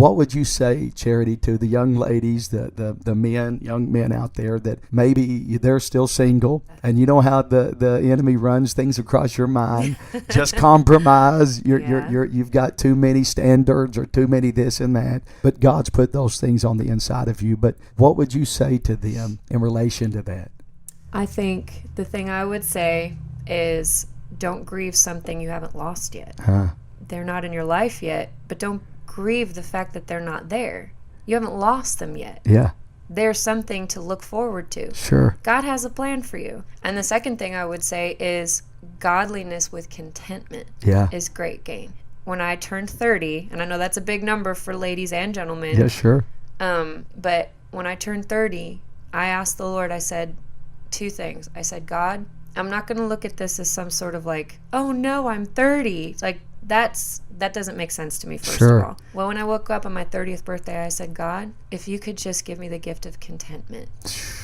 What would you say, Charity, to the young ladies, the men, young men out there that maybe they're still single, and you know how the enemy runs things across your mind? Just compromise. You've got too many standards or too many this and that. But God's put those things on the inside of you. But what would you say to them in relation to that? I think the thing I would say is don't grieve something you haven't lost yet. They're not in your life yet, but don't grieve the fact that they're not there. You haven't lost them yet. Yeah. There's something to look forward to. Sure. God has a plan for you. And the second thing I would say is godliness with contentment is great gain. When I turned 30, and I know that's a big number for ladies and gentlemen. Yeah, sure. But when I turned 30, I asked the Lord, I said two things. I said, God, I'm not going to look at this as some sort of like, oh no, I'm 30. Like that doesn't make sense to me, first of all. Well, when I woke up on my 30th birthday, I said, God, if you could just give me the gift of contentment.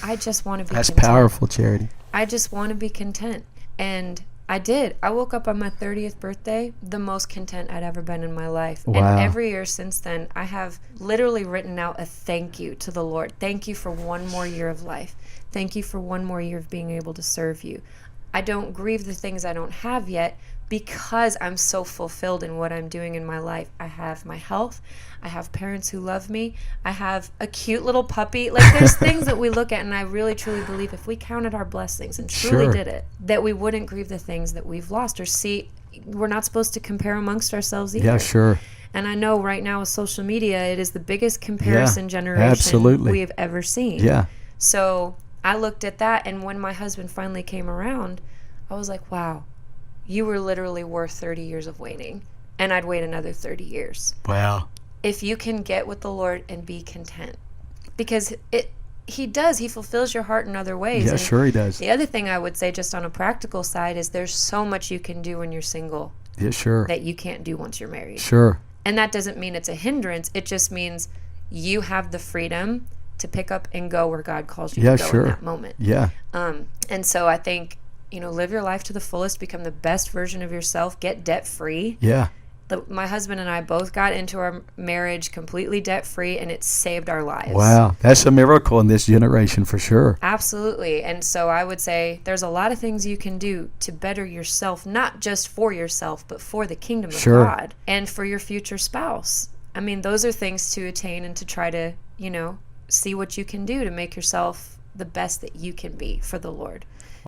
I just want to be content. That's powerful, Charity. I just want to be content. And I did. I woke up on my 30th birthday the most content I'd ever been in my life. Wow. And every year since then, I have literally written out a thank you to the Lord. Thank you for one more year of life. Thank you for one more year of being able to serve you. I don't grieve the things I don't have yet because I'm so fulfilled in what I'm doing in my life. I have my health. I have parents who love me. I have a cute little puppy. Like, there's things that we look at, and I really, truly believe if we counted our blessings and truly did it, that we wouldn't grieve the things that we've lost or see. We're not supposed to compare amongst ourselves either. Yeah, sure. And I know right now with social media, it is the biggest comparison generation we have ever seen. Yeah. So I looked at that, and when my husband finally came around, I was like, wow, you were literally worth 30 years of waiting, and I'd wait another 30 years. Wow. If you can get with the Lord and be content. Because he fulfills your heart in other ways. Yeah, and sure he does. The other thing I would say just on a practical side is there's so much you can do when you're single. Yeah, sure. That you can't do once you're married. Sure. And that doesn't mean it's a hindrance. It just means you have the freedom to pick up and go where God calls you to go in that moment. Yeah. And so I think, live your life to the fullest, become the best version of yourself, get debt free. Yeah. My husband and I both got into our marriage completely debt free, and it saved our lives. Wow. That's a miracle in this generation for sure. Absolutely. And so I would say there's a lot of things you can do to better yourself, not just for yourself, but for the kingdom of God and for your future spouse. I mean, those are things to attain and to try to, see what you can do to make yourself the best that you can be for the Lord.